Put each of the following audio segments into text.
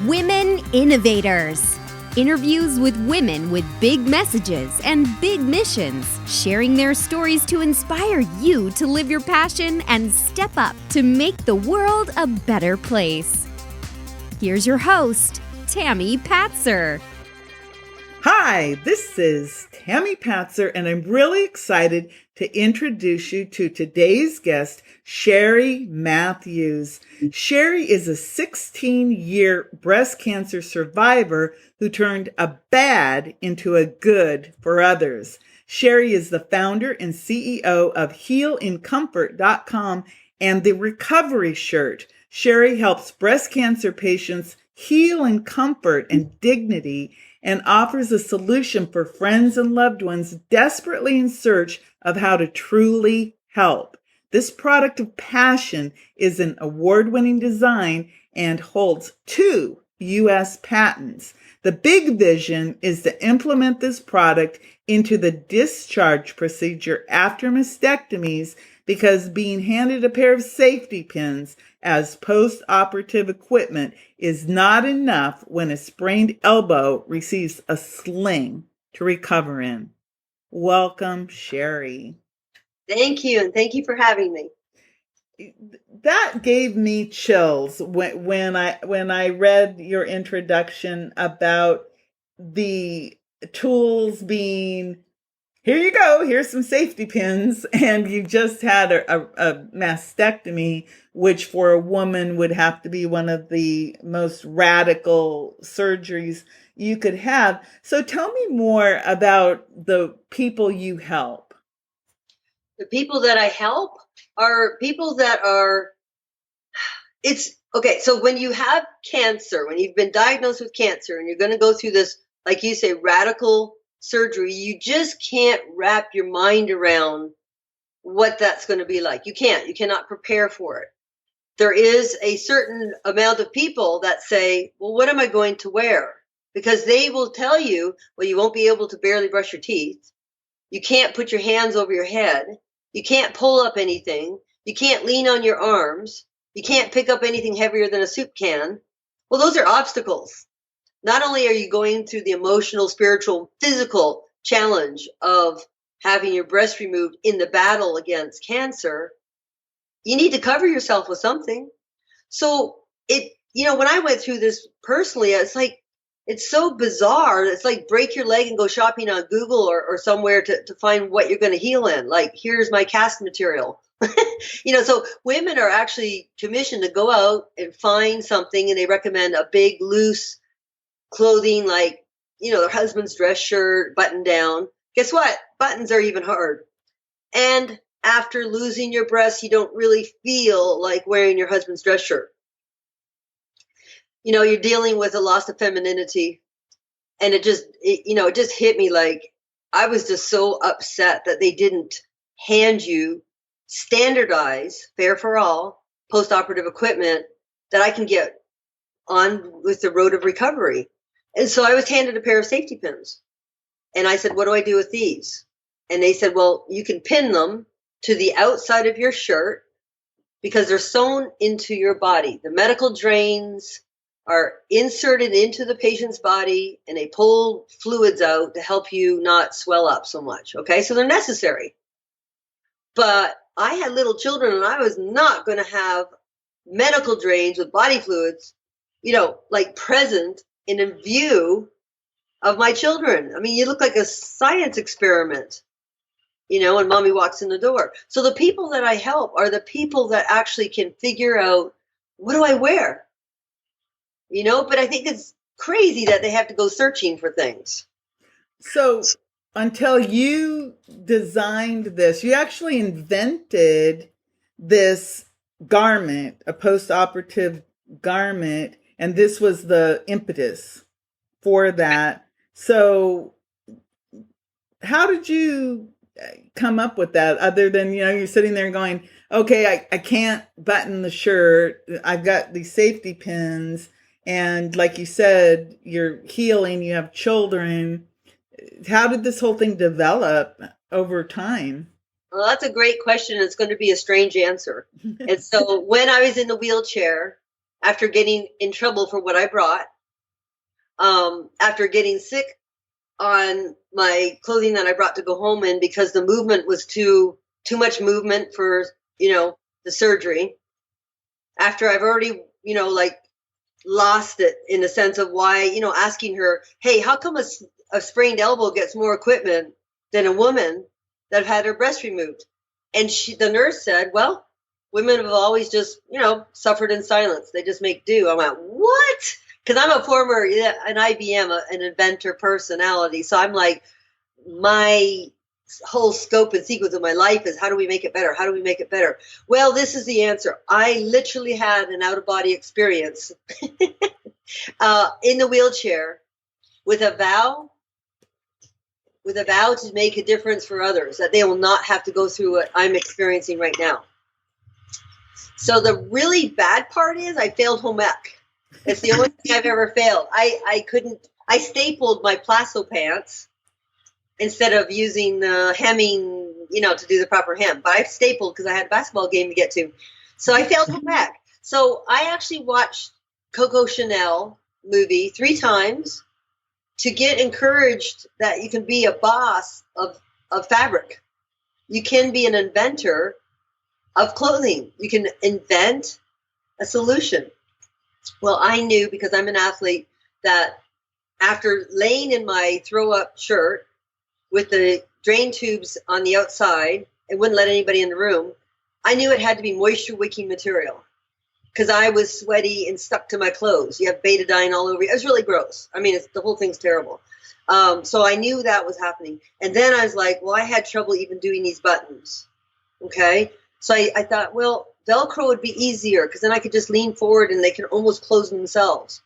Women Innovators. Interviews with women with big messages and big missions, sharing their stories to inspire you to live your passion and step up to make the world a better place. Here's your host, Tami Patzer. Hi, this is Tami Patzer, and I'm really excited to introduce you to today's guest, Cherie Mathews. Cherie is a 16-year breast cancer survivor who turned a bad into a good for others. Cherie is the founder and CEO of HealInComfort.com and the Recovery Shirt. Cherie helps breast cancer patients heal in comfort and dignity and offers a solution for friends and loved ones desperately in search of how to truly help. This product of passion is an award-winning design and holds 2 U.S. patents. The big vision is to implement this product into the discharge procedure after mastectomies, because being handed a pair of safety pins as post-operative equipment is not enough when a sprained elbow receives a sling to recover in. Welcome, Cherie. Thank you, and thank you for having me. That gave me chills when I read your introduction about the tools being, here you go, here's some safety pins, and you just had a mastectomy, which for a woman would have to be one of the most radical surgeries you could have. So tell me more about the people you help. The people that I help are people that are, so when you have cancer, when you've been diagnosed with cancer and you're going to go through this, like you say, radical surgery, you just can't wrap your mind around what that's going to be like. You cannot prepare for it. There is a certain amount of people that say, well, what am I going to wear? Because they will tell you, well, you won't be able to barely brush your teeth. You can't put your hands over your head. You can't pull up anything. You can't lean on your arms. You can't pick up anything heavier than a soup can. Well, those are obstacles. Not only are you going through the emotional, spiritual, physical challenge of having your breast removed in the battle against cancer, you need to cover yourself with something. So when I went through this personally, it's so bizarre. It's like break your leg and go shopping on Google or somewhere to find what you're going to heal in. Like, here's my cast material. So women are actually commissioned to go out and find something, and they recommend a big, loose clothing, like, their husband's dress shirt, button down. Guess what? Buttons are even hard. And after losing your breast, you don't really feel like wearing your husband's dress shirt. You're dealing with a loss of femininity. And it just hit me like I was just so upset that they didn't hand you standardized, fair for all, post-operative equipment that I can get on with the road of recovery. And so I was handed a pair of safety pins. And I said, what do I do with these? And they said, well, you can pin them to the outside of your shirt because they're sewn into your body. The medical drains are inserted into the patient's body, and they pull fluids out to help you not swell up so much. Okay, so they're necessary. But I had little children, and I was not going to have medical drains with body fluids, present and in view of my children. I mean, you look like a science experiment, when mommy walks in the door. So the people that I help are the people that actually can figure out, what do I wear? But I think it's crazy that they have to go searching for things. So until you designed this, you actually invented this garment, a post-operative garment, and this was the impetus for that. So how did you come up with that, other than, you're sitting there going, okay, I can't button the shirt. I've got these safety pins. And like you said, you're healing, you have children. How did this whole thing develop over time? Well, that's a great question. It's going to be a strange answer. And so when I was in the wheelchair, after getting in trouble for what I brought, after getting sick on my clothing that I brought to go home in because the movement was too much movement for, the surgery. After I've already, lost it in the sense of why, asking her, hey, how come a sprained elbow gets more equipment than a woman that had her breast removed? And the nurse said, well, women have always just, suffered in silence. They just make do. I went, what? Because I'm a former, an IBM, an inventor personality. So I'm like, my whole scope and sequence of my life is how do we make it better? How do we make it better? Well, this is the answer. I literally had an out-of-body experience in the wheelchair with a vow to make a difference for others, that they will not have to go through what I'm experiencing right now. So the really bad part is I failed home ec. It's the only thing I've ever failed. I stapled my plasso pants instead of using the hemming, to do the proper hem. But I stapled because I had a basketball game to get to. So I failed home ec. So I actually watched Coco Chanel movie 3 times to get encouraged that you can be a boss of fabric. You can be an inventor of clothing. You can invent a solution. Well, I knew because I'm an athlete that after laying in my throw-up shirt with the drain tubes on the outside, it wouldn't let anybody in the room, I knew it had to be moisture-wicking material because I was sweaty and stuck to my clothes. You have betadine all over you. It was really gross. I mean, the whole thing's terrible. So I knew that was happening. And then I was like, well, I had trouble even doing these buttons. Okay? So I thought, well, Velcro would be easier because then I could just lean forward and they could almost close themselves.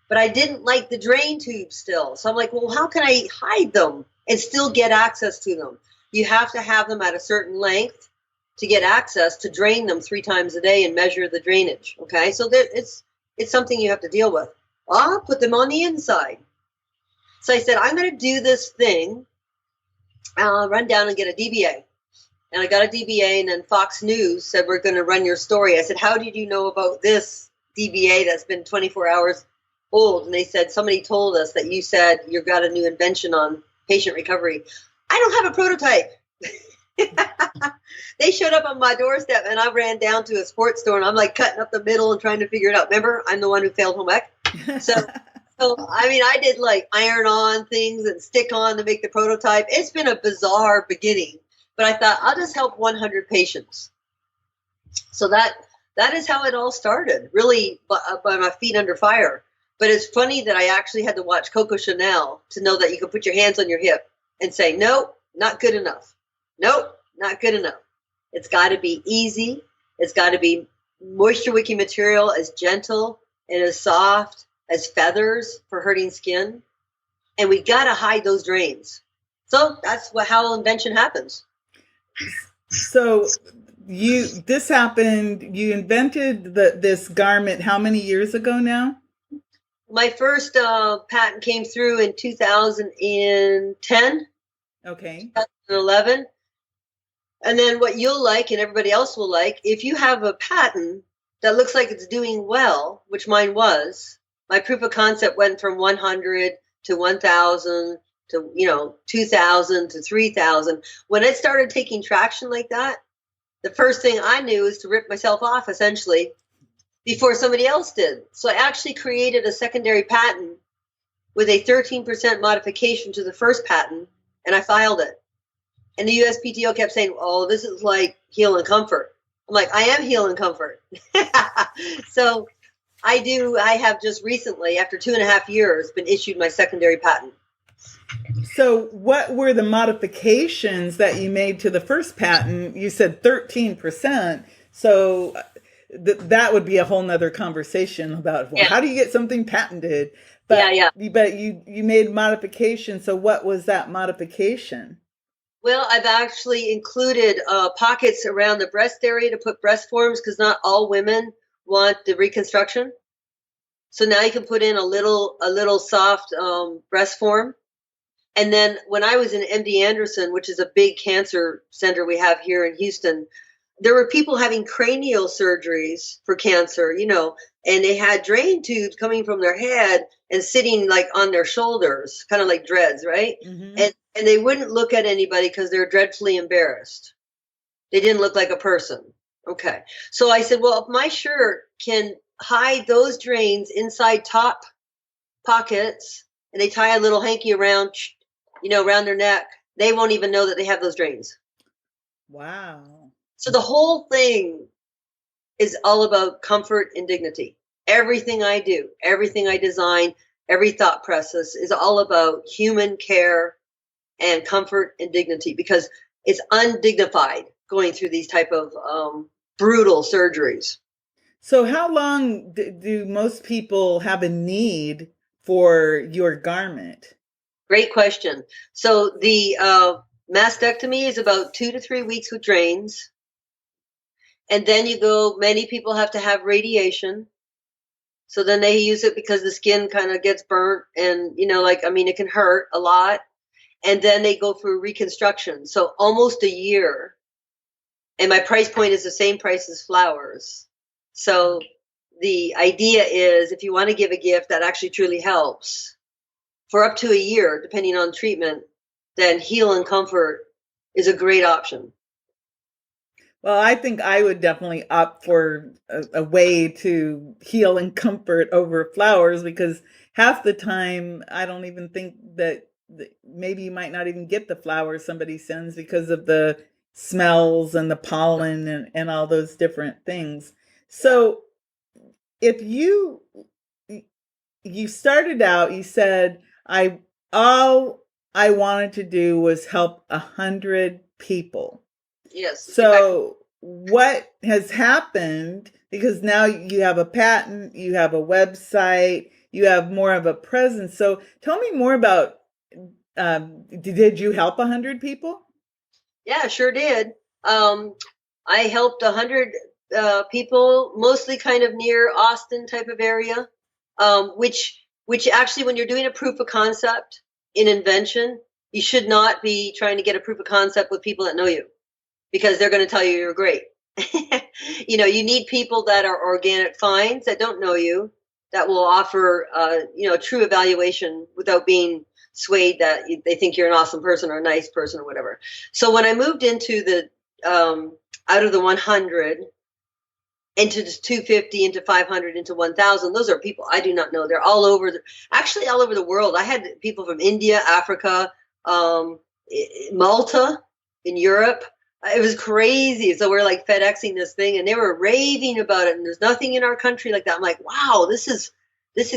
But I didn't like the drain tubes still. So I'm like, well, how can I hide them and still get access to them? You have to have them at a certain length to get access to drain them 3 times a day and measure the drainage. Okay, so it's something you have to deal with. I'll put them on the inside. So I said, I'm going to do this thing. I'll run down and get a DBA. And I got a DBA, and then Fox News said, we're going to run your story. I said, how did you know about this DBA that's been 24 hours old? And they said, somebody told us that you said you've got a new invention on patient recovery. I don't have a prototype. They showed up on my doorstep, and I ran down to a sports store, and I'm like cutting up the middle and trying to figure it out. Remember, I'm the one who failed home ec. So I mean, I did like iron on things and stick on to make the prototype. It's been a bizarre beginning, but I thought I'll just help 100 patients. So that is how it all started, really by my feet under fire. But it's funny that I actually had to watch Coco Chanel to know that you can put your hands on your hip and say, nope, not good enough. Nope, not good enough. It's got to be easy. It's got to be moisture wicking material, as gentle and as soft as feathers for hurting skin. And we got to hide those drains. So that's how invention happens. So this happened, you invented this garment how many years ago now? My first patent came through in 2010. Okay. 2011. And then what you'll like and everybody else will like, if you have a patent that looks like it's doing well, which mine was, my proof of concept went from 100 to 1,000 to 2,000 to 3,000. When it started taking traction like that, the first thing I knew is to rip myself off, essentially, before somebody else did. So I actually created a secondary patent with a 13% modification to the first patent, and I filed it. And the USPTO kept saying, oh, this is like Heal and Comfort. I'm like, I am Heal and Comfort. So I have just recently, after 2.5 years, been issued my secondary patent. So what were the modifications that you made to the first patent? You said 13%. So that would be a whole nother conversation about, well, how do you get something patented? But you made modifications. So what was that modification? Well, I've actually included pockets around the breast area to put breast forms because not all women want the reconstruction. So now you can put in a little soft breast form. And then when I was in MD Anderson, which is a big cancer center we have here in Houston, there were people having cranial surgeries for cancer, and they had drain tubes coming from their head and sitting like on their shoulders, kind of like dreads, right? Mm-hmm. And they wouldn't look at anybody because they're dreadfully embarrassed. They didn't look like a person. Okay. So I said, well, if my shirt can hide those drains inside top pockets and they tie a little hanky around, around their neck, they won't even know that they have those drains. Wow. So the whole thing is all about comfort and dignity. Everything I do, everything I design, every thought process is all about human care and comfort and dignity, because it's undignified going through these type of brutal surgeries. So how long do most people have a need for your garment? Great question. So the mastectomy is about 2 to 3 weeks with drains. And then many people have to have radiation. So then they use it because the skin kind of gets burnt and, it can hurt a lot. And then they go through reconstruction. So almost a year. And my price point is the same price as flowers. So the idea is, if you want to give a gift that actually truly helps for up to a year, depending on treatment, then Heal and Comfort is a great option. Well, I think I would definitely opt for a way to heal and comfort over flowers, because half the time I don't even think that maybe you might not even get the flowers somebody sends because of the smells and the pollen and all those different things. So if you started out, you said, all I wanted to do was help 100 people. Yes. So what has happened, because now you have a patent, you have a website, you have more of a presence. So tell me more about, did you help 100 people? Yeah, sure did. I helped 100 people, mostly kind of near Austin type of area, which actually, when you're doing a proof of concept in invention, you should not be trying to get a proof of concept with people that know you, because they're going to tell you you're great. You need people that are organic finds that don't know you, that will offer, true evaluation without being swayed that they think you're an awesome person or a nice person or whatever. So when I moved into the, out of the 100, into 250, into 500, into 1,000, those are people I do not know. They're all over, actually all over the world. I had people from India, Africa, Malta, in Europe. It was crazy. So we're like FedExing this thing, and they were raving about it. And there's nothing in our country like that. I'm like, wow, this is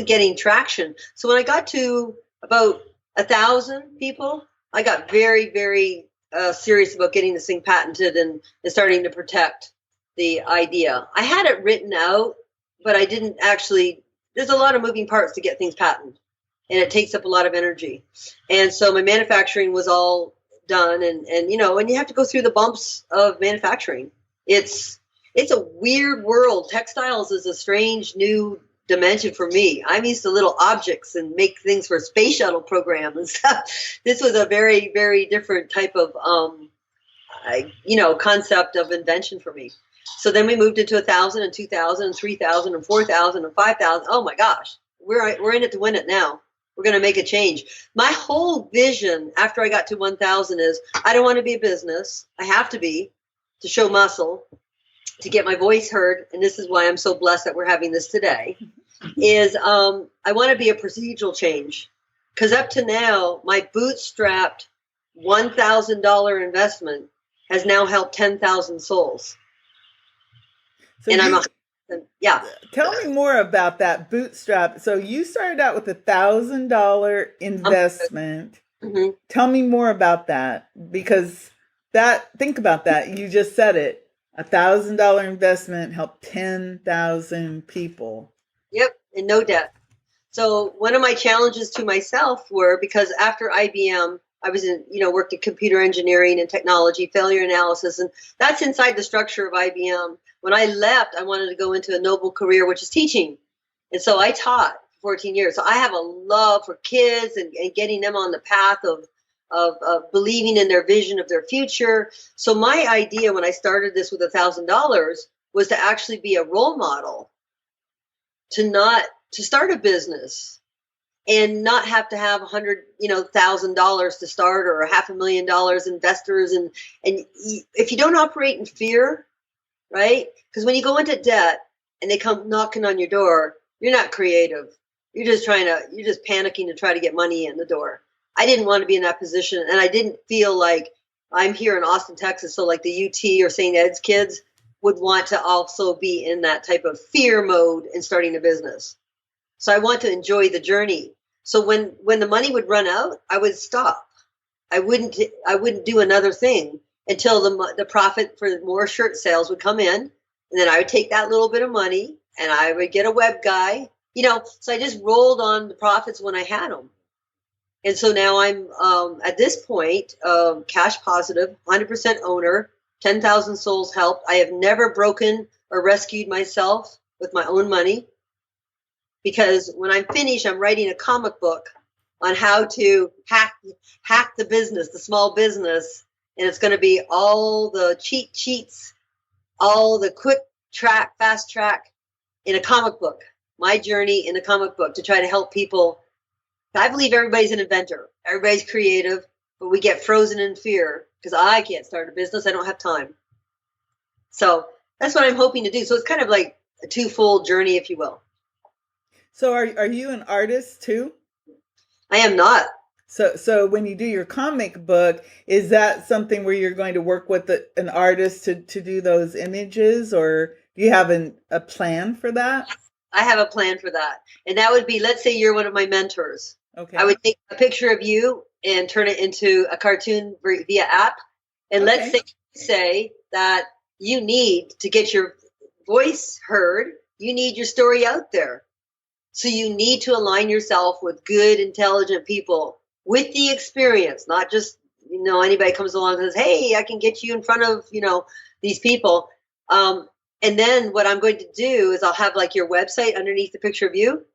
getting traction. So when I got to about 1,000 people, I got very, very serious about getting this thing patented and starting to protect the idea. I had it written out, but I didn't actually. There's a lot of moving parts to get things patented, and it takes up a lot of energy. And so my manufacturing was all done, and you have to go through the bumps of manufacturing. It's a weird world. Textiles is a strange new dimension for me. I'm used to little objects and make things for space shuttle programs and stuff. This was a very, very different type of concept of invention for me. So then we moved into 1,000 and 2,000 and 3,000 and 4,000 and 5,000. Oh my gosh, we're in it to win it now. We're going to make a change. My whole vision after I got to 1,000 is, I don't want to be a business. I have to be, to show muscle, to get my voice heard. And this is why I'm so blessed that we're having this today, is I want to be a procedural change. Because up to now, my bootstrapped $1,000 investment has now helped 10,000 souls. So and yeah. Tell me more about that bootstrap. So you started out with $1,000 investment. Mm-hmm. Tell me more about that, because think about that. You just said it. $1,000 investment helped 10,000 people. Yep, and no debt. So one of my challenges to myself were, because after IBM, I was worked in computer engineering and technology, failure analysis, and that's inside the structure of IBM. When I left, I wanted to go into a noble career, which is teaching. And so I taught for 14 years. So I have a love for kids and getting them on the path of believing in their vision of their future. So my idea when I started this with $1,000 was to actually be a role model, to start a business and not have to have $100,000 to start, or $500,000 investors. And if you don't operate in fear, right? Because when you go into debt and they come knocking on your door, you're not creative. You're just panicking to try to get money in the door. I didn't want to be in that position, and I didn't feel like I'm here in Austin, Texas, so like the UT or St. Ed's kids would want to also be in that type of fear mode in starting a business. So I want to enjoy the journey. So when the money would run out, I would stop. I wouldn't do another thing until the profit for more shirt sales would come in, and then I would take that little bit of money and I would get a web guy, so I just rolled on the profits when I had them. And so now I'm at this point cash positive, 100% owner, 10,000 souls helped. I have never broken or rescued myself with my own money, because when I'm finished, I'm writing a comic book on how to hack the business, the small business, and it's going to be all the cheat sheets, all the fast track in a comic book. My journey in a comic book to try to help people. I believe everybody's an inventor. Everybody's creative, but we get frozen in fear because I can't start a business. I don't have time. So that's what I'm hoping to do. So it's kind of like a twofold journey, if you will. So are you an artist too? I am not. So when you do your comic book, is that something where you're going to work with an artist to do those images, or do you have a plan for that? I have a plan for that. And that would be, let's say you're one of my mentors. Okay. I would take a picture of you and turn it into a cartoon via app. And let's say that you need to get your voice heard. You need your story out there. So you need to align yourself with good, intelligent people with the experience, not just, anybody comes along and says, hey, I can get you in front of, these people. And then what I'm going to do is I'll have like your website underneath the picture of you,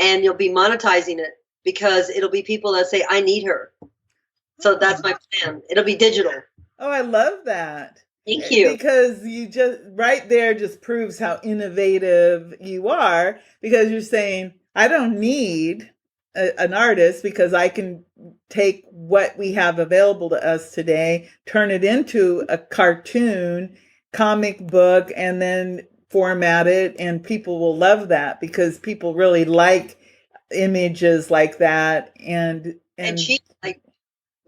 and you'll be monetizing it, because it'll be people that say, I need her. So that's my plan. It'll be digital. Oh, I love that. Thank you. Because you right there just proves how innovative you are, because you're saying, I don't need an artist, because I can take what we have available to us today, turn it into a cartoon, comic book, and then format it, and people will love that, because people really like images like that. And she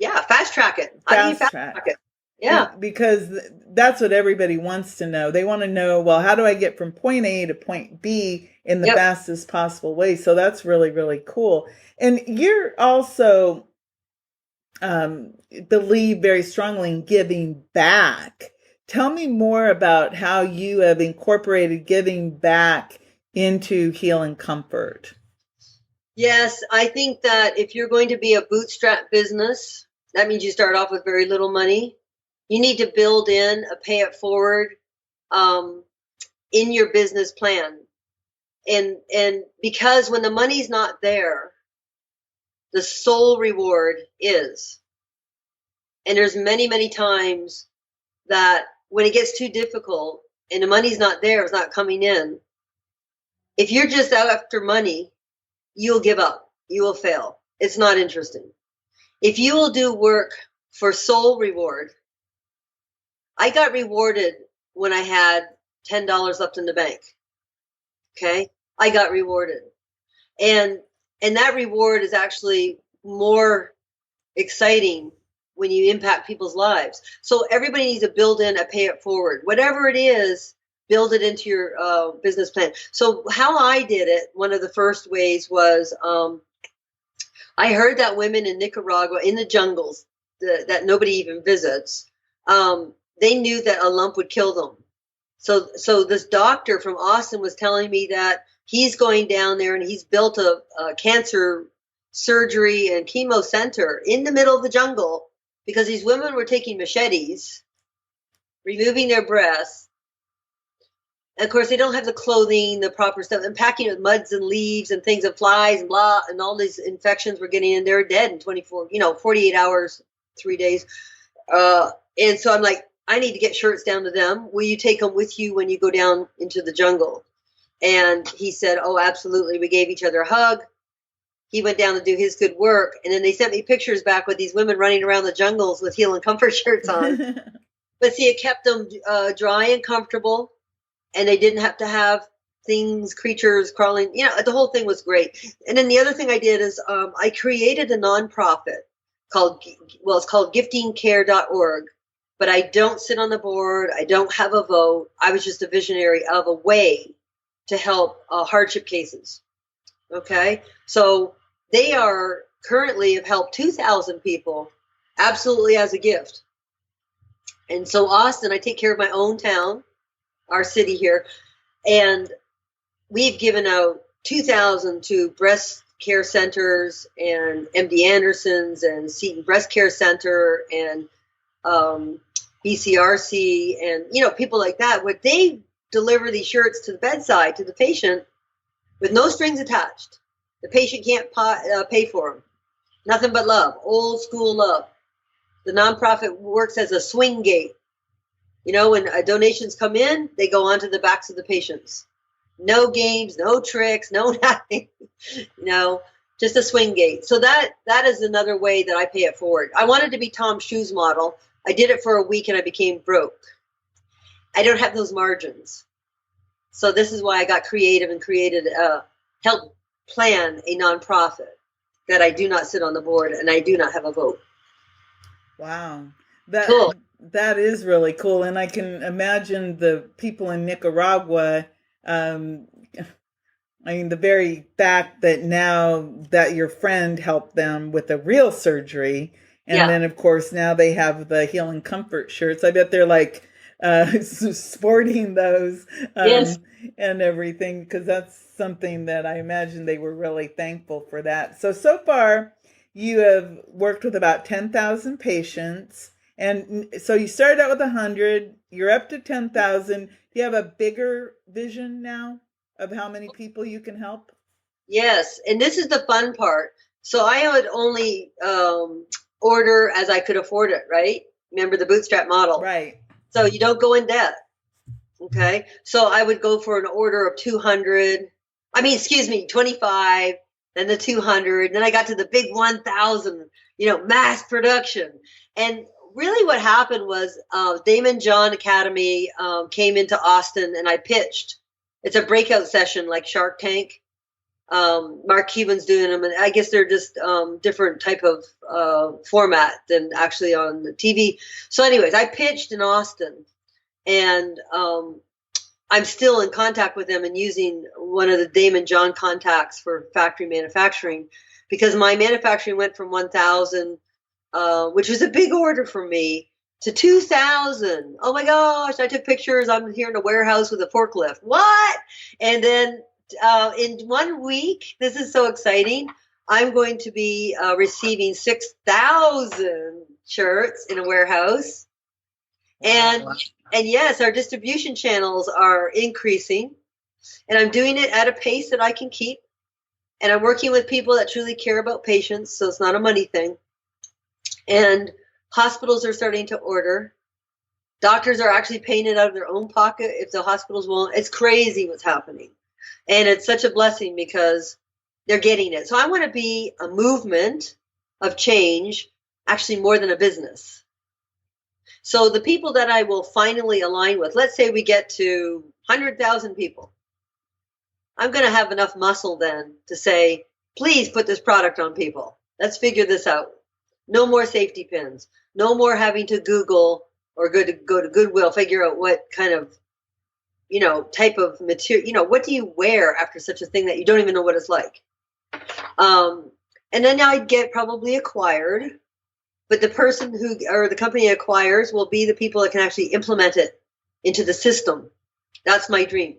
fast track it. Fast track it. Yeah. Because that's what everybody wants to know. They want to know, well, how do I get from point A to point B in the fastest possible way? So that's really, really cool. And you're also believe very strongly in giving back. Tell me more about how you have incorporated giving back into Heal and Comfort. Yes, I think that if you're going to be a bootstrap business, that means you start off with very little money. You need to build in a pay it forward in your business plan. And because when the money's not there, the soul reward is. And there's many, many times that when it gets too difficult and the money's not there, it's not coming in, if you're just out after money, you'll give up. You will fail. It's not interesting. If you will do work for soul reward, I got rewarded when I had $10 left in the bank. Okay. I got rewarded. And that reward is actually more exciting when you impact people's lives. So everybody needs to build in a pay it forward. Whatever it is, build it into your business plan. So how I did it, one of the first ways was I heard that women in Nicaragua, in the jungles that nobody even visits, they knew that a lump would kill them. So this doctor from Austin was telling me that he's going down there and he's built a cancer surgery and chemo center in the middle of the jungle, because these women were taking machetes, removing their breasts. And of course, they don't have the clothing, the proper stuff, and packing with muds and leaves and things and flies and blah, and all these infections were getting in. They were dead in 48 hours 3 days. And so I'm like, I need to get shirts down to them. Will you take them with you when you go down into the jungle? And he said, oh, absolutely. We gave each other a hug. He went down to do his good work. And then they sent me pictures back with these women running around the jungles with Heal and Comfort shirts on. But see, it kept them dry and comfortable. And they didn't have to have creatures crawling. You know, the whole thing was great. And then the other thing I did is I created a nonprofit it's called giftingcare.org. But I don't sit on the board. I don't have a vote. I was just a visionary of a way to help hardship cases. Okay. So they are currently have helped 2,000 people absolutely as a gift. And so Austin, I take care of my own town, our city here. And we've given out 2,000 to breast care centers and MD Anderson's and Seton Breast Care Center and BCRC and, you know, people like that, where they deliver these shirts to the bedside to the patient with no strings attached. The patient can't pay for them. Nothing but love, old school love. The nonprofit works as a swing gate. You know, when donations come in, they go onto the backs of the patients. No games, no tricks, no nothing, you know, just a swing gate. So that is another way that I pay it forward. I wanted to be Tom's Shoes model. I did it for a week and I became broke. I don't have those margins. So this is why I got creative and created help plan a nonprofit that I do not sit on the board and I do not have a vote. Wow. Cool. That is really cool. And I can imagine the people in Nicaragua, I mean, the very fact that now that your friend helped them with a real surgery, and then, of course, now they have the Heal and Comfort shirts. I bet they're like sporting those Yes. and everything, because that's something that I imagine they were really thankful for that. So far, you have worked with about 10,000 patients. And so you started out with 100. You're up to 10,000. You have a bigger vision now of how many people you can help? Yes. And this is the fun part. So I would only order as I could afford it, right? Remember the bootstrap model. Right. So you don't go in debt. Okay. So I would go for an order of 25, then the 200. Then I got to the big 1,000, you know, mass production. And really what happened was Damon John Academy came into Austin and I pitched. It's a breakout session like Shark Tank. Mark Cuban's doing them, and I guess they're just different type of format than actually on the TV. So anyways, I pitched in Austin, and I'm still in contact with them and using one of the Damon John contacts for factory manufacturing, because my manufacturing went from 1,000, which was a big order for me, to 2,000. Oh my gosh, I took pictures. I'm here in a warehouse with a forklift. What? And then in 1 week, this is so exciting, I'm going to be receiving 6,000 shirts in a warehouse. And yes, our distribution channels are increasing, and I'm doing it at a pace that I can keep. And I'm working with people that truly care about patients, so it's not a money thing. And hospitals are starting to order. Doctors are actually paying it out of their own pocket if the hospitals won't. It's crazy what's happening. And it's such a blessing because they're getting it. So I want to be a movement of change, actually more than a business. So the people that I will finally align with, let's say we get to 100,000 people. I'm going to have enough muscle then to say, please put this product on people. Let's figure this out. No more safety pins. No more having to Google or go to Goodwill, figure out what kind of, you know, type of material, what do you wear after such a thing that you don't even know what it's like? And then I'd get probably acquired, but the person or the company acquires will be the people that can actually implement it into the system. That's my dream.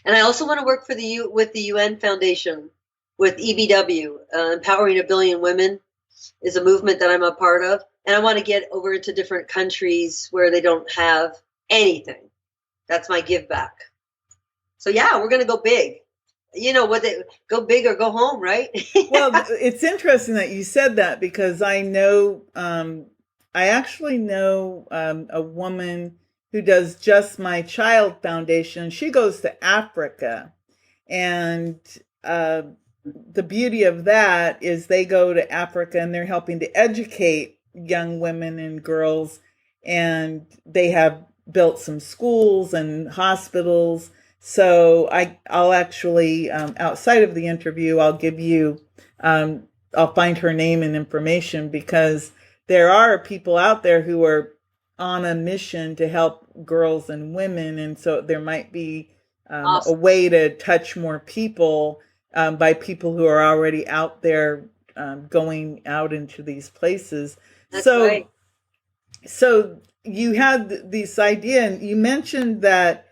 And I also want to work with the UN Foundation, with EBW, Empowering a Billion Women is a movement that I'm a part of. And I want to get over into different countries where they don't have anything. That's my give back. So yeah, we're going to go big. what they go big or go home, right? Well, it's interesting that you said that because I know, I actually know a woman who does Just My Child Foundation. She goes to Africa, and the beauty of that is they go to Africa and they're helping to educate young women and girls, and they have built some schools and hospitals. So I'll actually, outside of the interview, I'll give you, I'll find her name and information, because there are people out there who are on a mission to help girls and women. And so there might be a Awesome. way to touch more people by people who are already out there, going out into these places. That's So, right. so you had this idea, and you mentioned that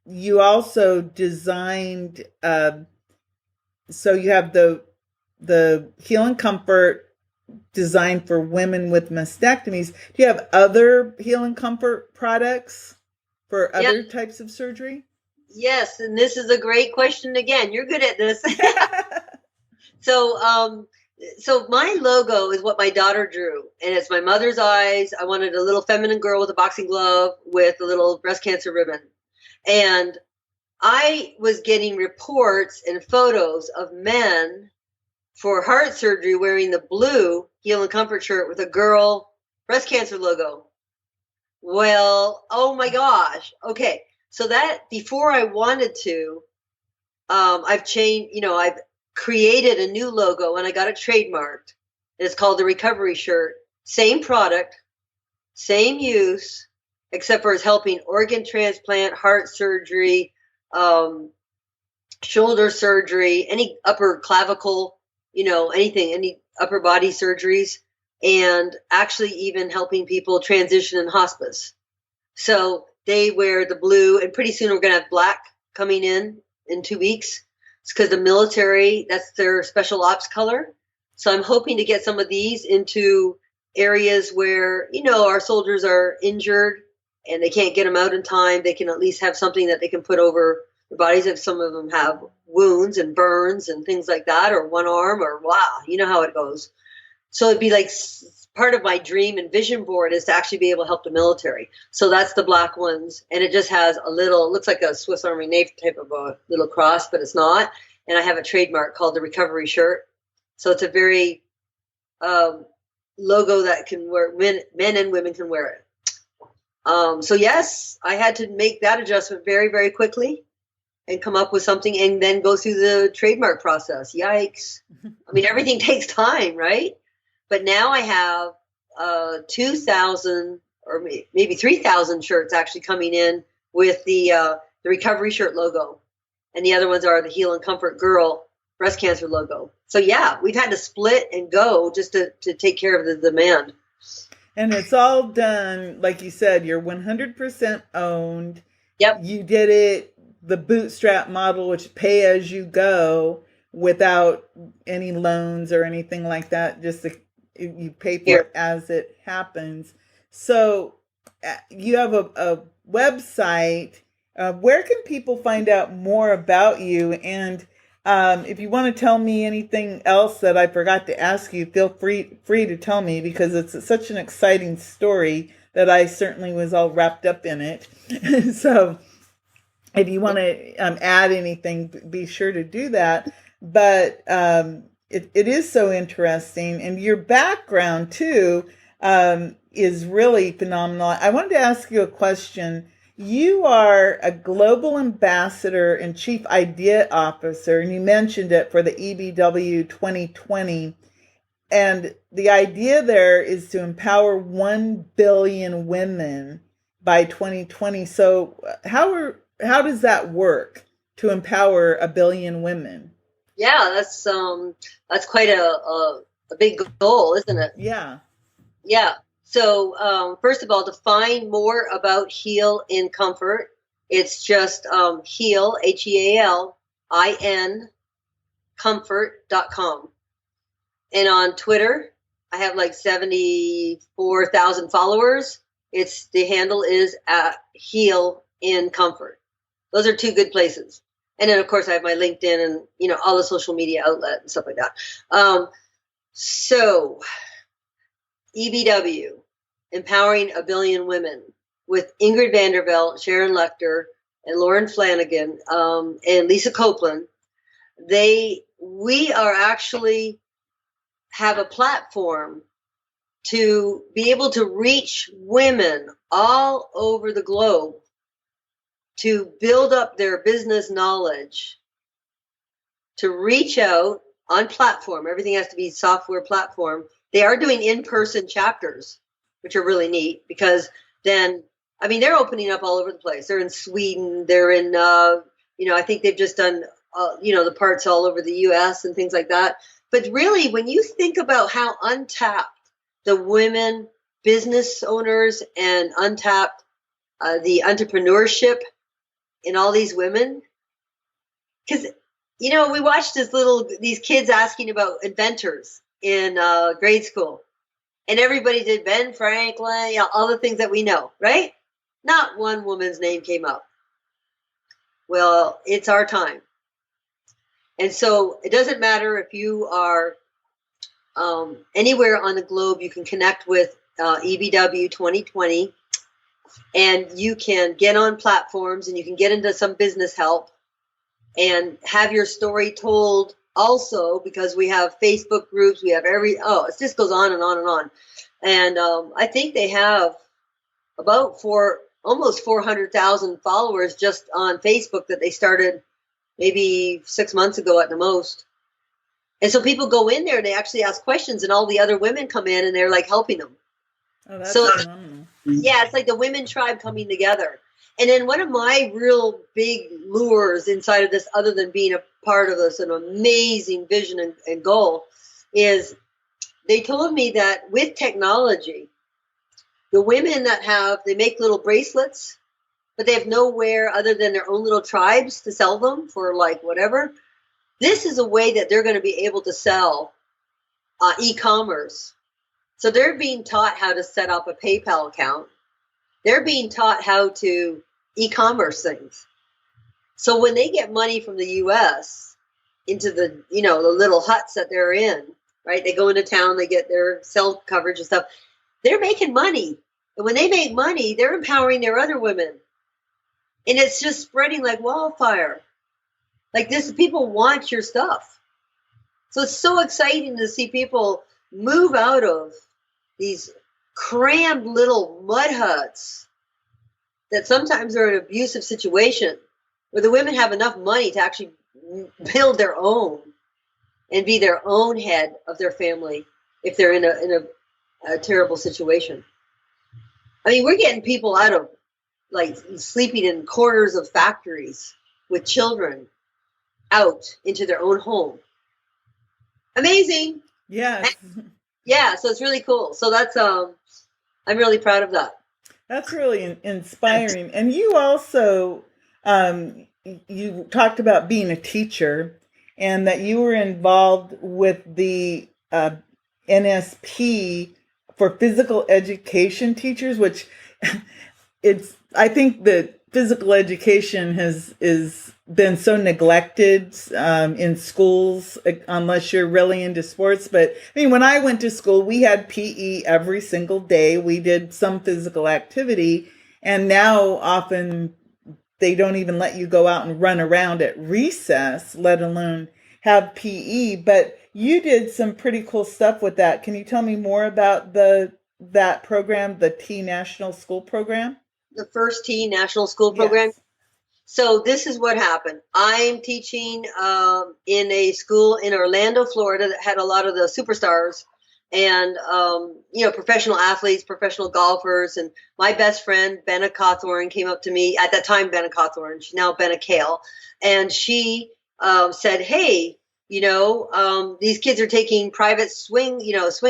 you also designed. So you have the Heal and Comfort designed for women with mastectomies. Do you have other Heal and Comfort products for other types of surgery? Yes, and this is a great question again. You're good at this. So my logo is what my daughter drew, and it's my mother's eyes. I wanted a little feminine girl with a boxing glove with a little breast cancer ribbon. And I was getting reports and photos of men for heart surgery wearing the blue Heal and Comfort shirt with a girl breast cancer logo. Well, oh my gosh. Okay. So that before I wanted to, I've changed, I've created a new logo and I got it trademarked. It's called the Recovery Shirt. Same product, same use, except for it's helping organ transplant, heart surgery, shoulder surgery, any upper clavicle, anything, any upper body surgeries, and actually even helping people transition in hospice. So they wear the blue, and pretty soon we're going to have black coming in 2 weeks. It's because the military, that's their special ops color. So I'm hoping to get some of these into areas where, our soldiers are injured and they can't get them out in time. They can at least have something that they can put over their bodies if some of them have wounds and burns and things like that, or one arm, or wow, you know how it goes. So it'd be like part of my dream and vision board is to actually be able to help the military. So that's the black ones. And it just has a little, looks like a Swiss Army knife type of a little cross, but it's not. And I have a trademark called the Recovery Shirt. So it's a very logo that can wear, men and women can wear it. So yes, I had to make that adjustment very, very quickly and come up with something and then go through the trademark process. Yikes. I mean, everything takes time, right? But now I have 2,000 or maybe 3,000 shirts actually coming in with the Recovery Shirt logo. And the other ones are the Heal and Comfort Girl breast cancer logo. So yeah, we've had to split and go just to take care of the demand. And it's all done, like you said, you're 100% owned. Yep. You did it, the bootstrap model, which pay as you go without any loans or anything like that. Just you pay for it as it happens. So you have a website. Where can people find out more about you? And if you want to tell me anything else that I forgot to ask you, feel free to tell me, because it's such an exciting story that I certainly was all wrapped up in it. So if you want to add anything, be sure to do that. But it is so interesting. And your background, too, is really phenomenal. I wanted to ask you a question. You are a global ambassador and chief idea officer, and you mentioned it for the EBW 2020. And the idea there is to empower 1 billion women by 2020. So how does that work to empower 1 billion women? Yeah, that's quite a big goal, isn't it? Yeah. Yeah. So first of all, to find more about Heal in Comfort, it's just Heal, HEALIN, comfort.com. And on Twitter, I have like 74,000 followers. The handle is at Heal in Comfort. Those are two good places. And then, of course, I have my LinkedIn and, all the social media outlet and stuff like that. So EBW, Empowering a Billion Women, with Ingrid Vanderveld, Sharon Lechter, and Lauren Flanagan, and Lisa Copeland. We are actually have a platform to be able to reach women all over the globe to build up their business knowledge, to reach out on platform. Everything has to be software platform. They are doing in-person chapters, which are really neat, because then, they're opening up all over the place. They're in Sweden. They're in, I think they've just done, the parts all over the U.S. and things like that. But really, when you think about how untapped the women business owners and untapped the entrepreneurship in all these women, because we watched these kids asking about inventors in grade school, and everybody did Ben Franklin, all the things that we know, right? Not one woman's name came up. Well, it's our time. And so it doesn't matter if you are anywhere on the globe. You can connect with EBW 2020, and you can get on platforms, and you can get into some business help and have your story told also, because we have Facebook groups. We have it just goes on and on and on. And I think they have about almost 400,000 followers just on Facebook that they started maybe 6 months ago at the most. And so people go in there and they actually ask questions, and all the other women come in and they're like helping them. Oh, that's phenomenal. Yeah, it's like the women tribe coming together. And then one of my real big lures inside of this, other than being a part of this, an amazing vision and goal, is they told me that with technology, the women they make little bracelets, but they have nowhere other than their own little tribes to sell them for like whatever. This is a way that they're going to be able to sell e-commerce. So they're being taught how to set up a PayPal account. They're being taught how to e-commerce things. So when they get money from the U.S. into the, the little huts that they're in, right? They go into town, they get their cell coverage and stuff. They're making money. And when they make money, they're empowering their other women. And it's just spreading like wildfire. Like this, people want your stuff. So it's so exciting to see people move out of these crammed little mud huts that sometimes are an abusive situation, where the women have enough money to actually build their own and be their own head of their family if they're in a terrible situation. We're getting people out of like sleeping in corners of factories with children out into their own home. Amazing. Yes. Yeah, so it's really cool. So that's I'm really proud of that. That's really inspiring. And you also you talked about being a teacher, and that you were involved with the NSP for physical education teachers, which I think that physical education is been so neglected in schools, unless you're really into sports. But when I went to school, we had PE every single day. We did some physical activity, and now often they don't even let you go out and run around at recess, let alone have PE. But you did some pretty cool stuff with that. Can you tell me more about that program, the T National School Program? The first T National School Program? Yes. So this is what happened. I'm teaching in a school in Orlando, Florida, that had a lot of the superstars and, professional athletes, professional golfers. And my best friend, Benna Cawthorn, came up to me at that time, Benna Cawthorn. She's now Benna Kale. And she said, hey, these kids are taking private swing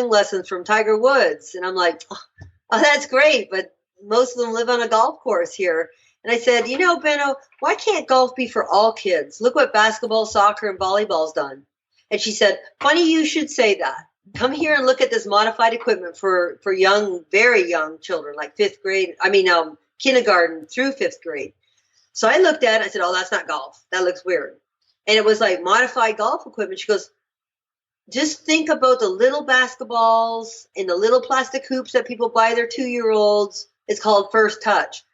lessons from Tiger Woods. And I'm like, oh, that's great. But most of them live on a golf course here. And I said, Benno, why can't golf be for all kids? Look what basketball, soccer, and volleyball's done. And she said, funny you should say that. Come here and look at this modified equipment for young, very young children, like kindergarten through fifth grade. So I looked at it. I said, oh, that's not golf. That looks weird. And it was like modified golf equipment. She goes, just think about the little basketballs and the little plastic hoops that people buy their 2-year-olds. It's called First Touch.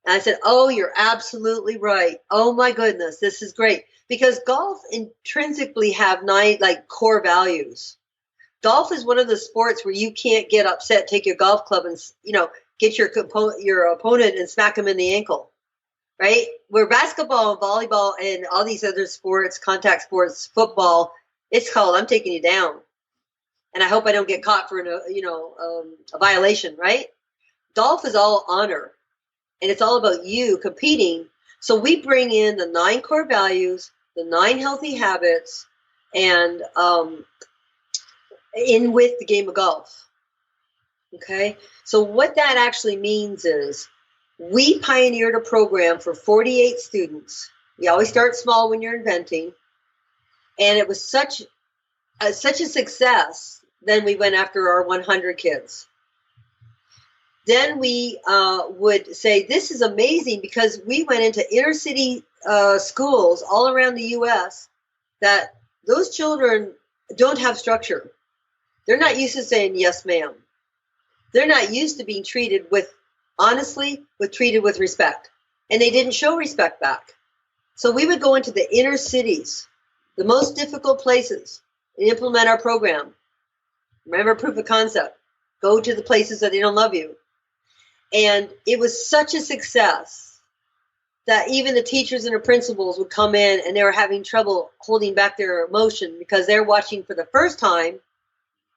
And I said, oh, you're absolutely right. Oh, my goodness, this is great. Because golf intrinsically have 9 like core values. Golf is one of the sports where you can't get upset, take your golf club and, get your opponent and smack him in the ankle, right? Where basketball and volleyball and all these other sports, contact sports, football, it's called, I'm taking you down. And I hope I don't get caught for, a violation, right? Golf is all honor. And it's all about you competing. So we bring in the 9 core values, the 9 healthy habits, and in with the game of golf. Okay? So what that actually means is we pioneered a program for 48 students. You always start small when you're inventing. And it was such a success. Then we went after our 100 kids. Then we would say, this is amazing, because we went into inner city schools all around the U.S. that those children don't have structure. They're not used to saying, yes, ma'am. They're not used to being treated with respect. And they didn't show respect back. So we would go into the inner cities, the most difficult places, and implement our program. Remember, proof of concept. Go to the places that they don't love you. And it was such a success that even the teachers and the principals would come in and they were having trouble holding back their emotion because they're watching for the first time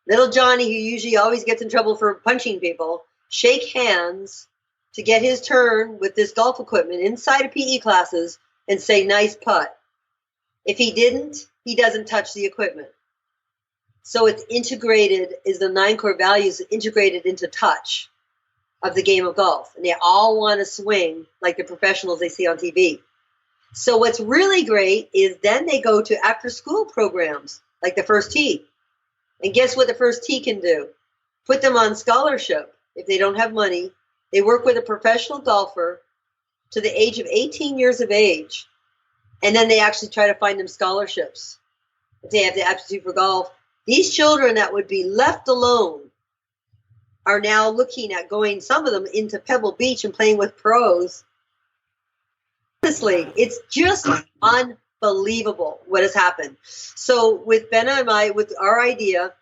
little Johnny, who usually always gets in trouble for punching people, shake hands to get his turn with this golf equipment inside of PE classes and say, nice putt. If he didn't, he doesn't touch the equipment. So it's integrated, is the 9 core values integrated into touch of the game of golf. And they all want to swing like the professionals they see on TV. So what's really great is then they go to after school programs like the First Tee. And guess what the First Tee can do? Put them on scholarship if they don't have money. They work with a professional golfer to the age of 18 years of age. And then they actually try to find them scholarships. If they have the aptitude for golf. These children that would be left alone are now looking at going, some of them, into Pebble Beach and playing with pros. Honestly, it's just unbelievable what has happened. So with Benna and I, with our idea,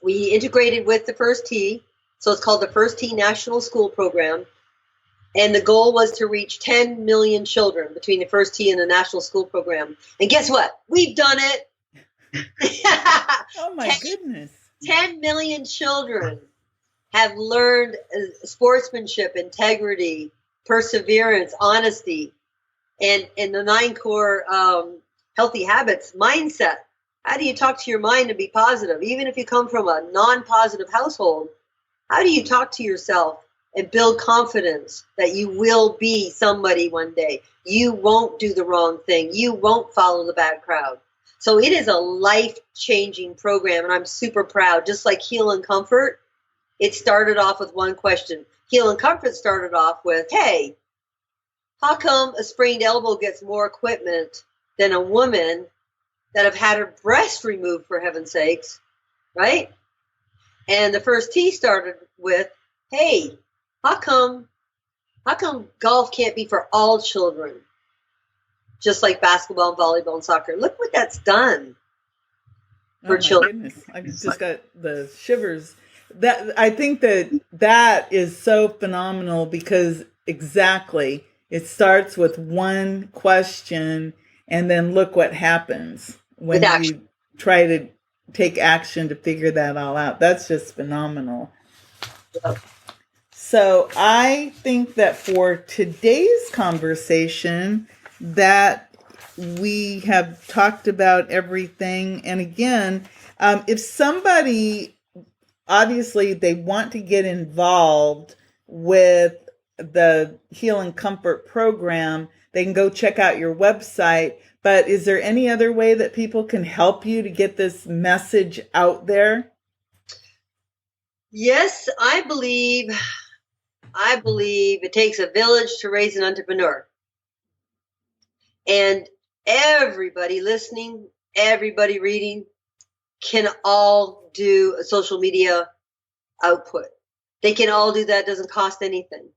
we integrated with the First Tee. So it's called the First Tee National School Program. And the goal was to reach 10 million children between the First Tee and the National School Program. And guess what? We've done it. Oh, my goodness. 10 million children have learned sportsmanship, integrity, perseverance, honesty, and the 9 core healthy habits mindset. How do you talk to your mind and be positive? Even if you come from a non-positive household, how do you talk to yourself and build confidence that you will be somebody one day? You won't do the wrong thing. You won't follow the bad crowd. So it is a life-changing program, and I'm super proud. Just like Heal and Comfort, it started off with one question. Heal and Comfort started off with, hey, how come a sprained elbow gets more equipment than a woman that have had her breast removed, for heaven's sakes, right? And the First Tee started with, hey, how come golf can't be for all children? Just like basketball and volleyball and soccer. Look what that's done for children. Goodness. I just got the shivers. I think that is so phenomenal because exactly it starts with one question and then look what happens when you try to take action to figure that all out. That's just phenomenal. Yeah. So I think that for today's conversation that we have talked about everything. And again, if somebody, obviously they want to get involved with the Heal and Comfort program, they can go check out your website. But is there any other way that people can help you to get this message out there? Yes, I believe it takes a village to raise an entrepreneur. And everybody listening, everybody reading can all do a social media output. They can all do that. It doesn't cost anything.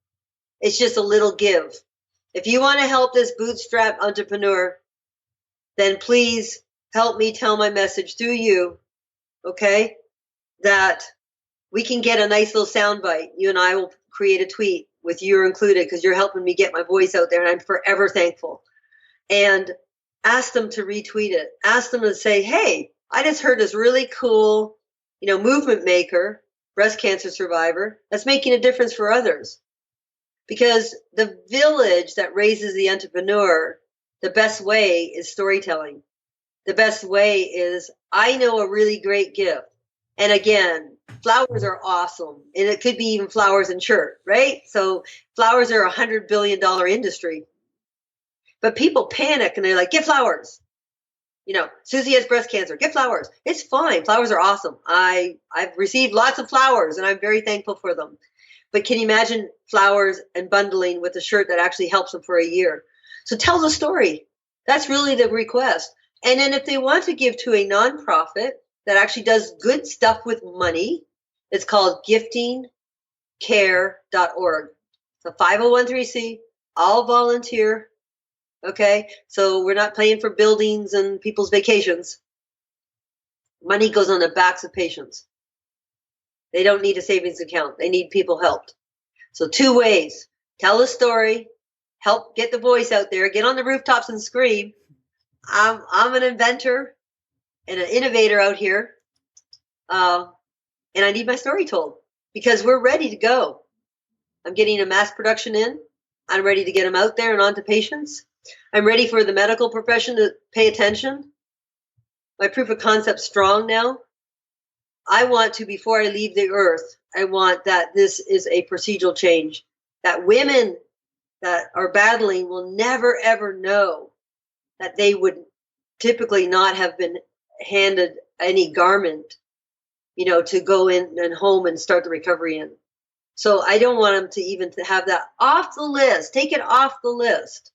It's just a little give. If you want to help this bootstrap entrepreneur, then please help me tell my message through you, okay, that we can get a nice little soundbite. You and I will create a tweet with you included because you're helping me get my voice out there, and I'm forever thankful. And ask them to retweet it. Ask them to say, hey, I just heard this really cool, movement maker, breast cancer survivor, that's making a difference for others. Because the village that raises the entrepreneur, the best way is storytelling. The best way is, I know a really great gift. And again, flowers are awesome. And it could be even flowers and shirt, right? So flowers are $100 billion industry. But people panic and they're like, get flowers. Susie has breast cancer. Get flowers. It's fine. Flowers are awesome. I've received lots of flowers and I'm very thankful for them. But can you imagine flowers and bundling with a shirt that actually helps them for a year? So tell the story. That's really the request. And then if they want to give to a nonprofit that actually does good stuff with money, it's called giftingcare.org. It's a 501(c), all volunteer. Okay, so we're not paying for buildings and people's vacations. Money goes on the backs of patients. They don't need a savings account. They need people helped. So 2 ways. Tell the story. Help get the voice out there. Get on the rooftops and scream. I'm an inventor and an innovator out here. And I need my story told because we're ready to go. I'm getting a mass production in. I'm ready to get them out there and onto patients. I'm ready for the medical profession to pay attention. My proof of concept's strong now. I want to, before I leave the earth, I want that this is a procedural change. That women that are battling will never, ever know that they would typically not have been handed any garment, to go in and home and start the recovery in. So I don't want them to even to have that off the list. Take it off the list.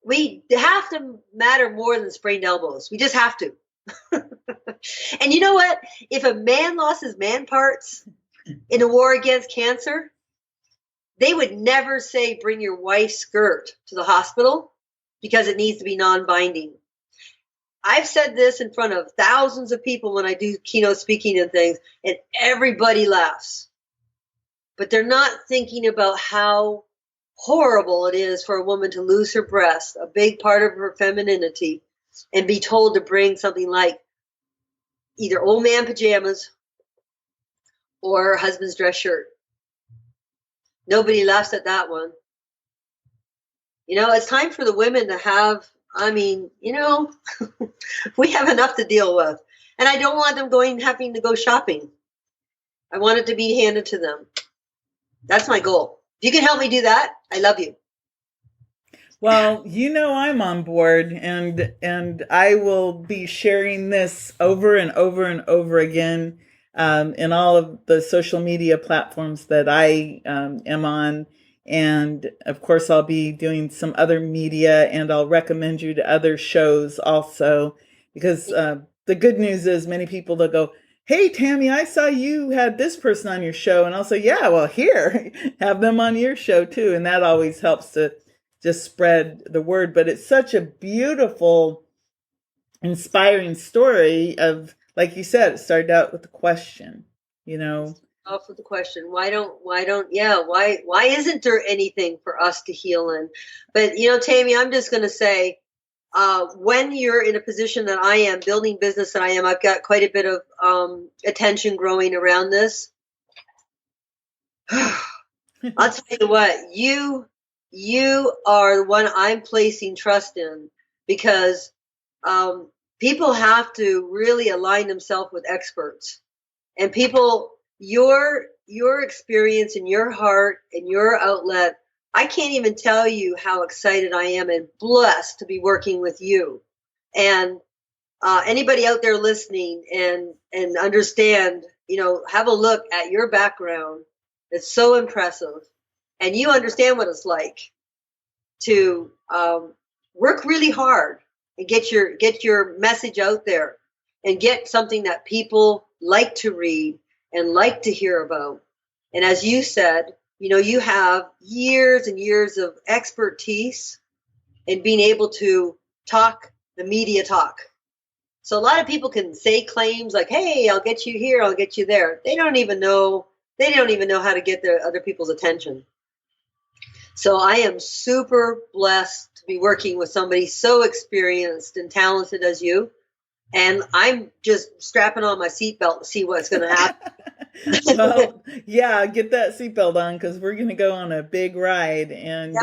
We have to matter more than sprained elbows. We just have to. And you know what? If a man lost his man parts in a war against cancer, they would never say, bring your wife's skirt to the hospital because it needs to be non-binding. I've said this in front of thousands of people when I do keynote speaking and things, and everybody laughs. But they're not thinking about how horrible it is for a woman to lose her breast, a big part of her femininity, and be told to bring something like either old man pajamas or her husband's dress shirt. Nobody laughs at that one. It's time for the women to have, we have enough to deal with. And I don't want them having to go shopping. I want it to be handed to them. That's my goal. If you can help me do that, I love you. Well, I'm on board, and I will be sharing this over and over and over again in all of the social media platforms that I am on. And of course, I'll be doing some other media, and I'll recommend you to other shows also, because the good news is many people, they'll go, hey, Tami, I saw you had this person on your show. And I'll say, yeah, well, here, have them on your show too. And that always helps to just spread the word. But it's such a beautiful, inspiring story of, like you said, it started out with a question, Off with the question. Why isn't there anything for us to heal in? But, Tami, I'm just going to say, when you're in a position that I am, building business that I am, I've got quite a bit of attention growing around this. I'll tell you what, you are the one I'm placing trust in, because people have to really align themselves with experts. And people, your experience and your heart and your outlet, I can't even tell you how excited I am and blessed to be working with you. And anybody out there listening and understand, have a look at your background. It's so impressive. And you understand what it's like to work really hard and get your message out there and get something that people like to read and like to hear about. And as you said, you have years and years of expertise in being able to talk the media talk. So a lot of people can say claims like, hey, I'll get you here, I'll get you there. They don't even know how to get their other people's attention. So I am super blessed to be working with somebody so experienced and talented as you. And I'm just strapping on my seatbelt to see what's going to happen. Well, yeah, get that seatbelt on because we're going to go on a big ride. And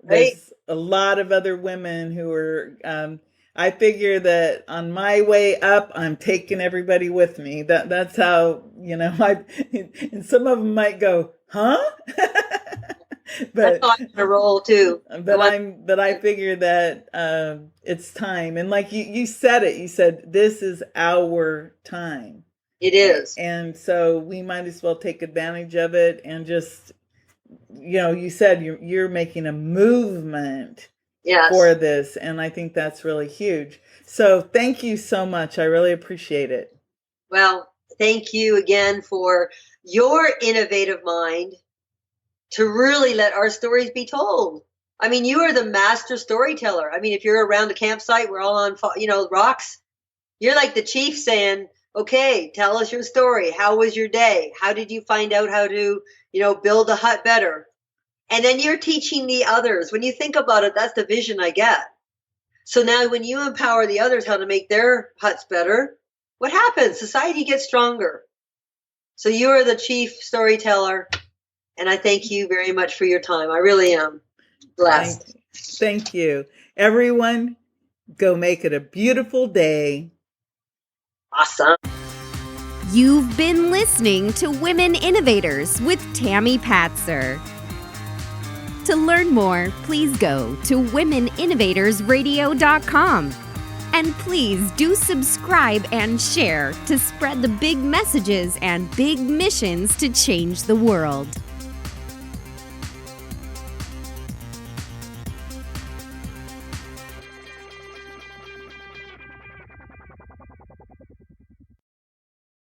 there's a lot of other women who are, I figure that on my way up, I'm taking everybody with me. That's how, and some of them might go, huh? But that's how I'm gonna roll too. But I figure that it's time. And like you said it, you said, this is our time. It is. And so we might as well take advantage of it and just, you said you're making a movement for this. And I think that's really huge. So thank you so much. I really appreciate it. Well, thank you again for your innovative mind to really let our stories be told. I mean, you are the master storyteller. I mean, if you're around a campsite, we're all on, rocks. You're like the chief saying, okay, tell us your story. How was your day? How did you find out how to, build a hut better? And then you're teaching the others. When you think about it, that's the vision I get. So now when you empower the others how to make their huts better, what happens? Society gets stronger. So you are the chief storyteller. And I thank you very much for your time. I really am blessed. Thank you. Everyone, go make it a beautiful day. Awesome. You've been listening to Women Innovators with Tami Patzer. To learn more, please go to womeninnovatorsradio.com. And please do subscribe and share to spread the big messages and big missions to change the world.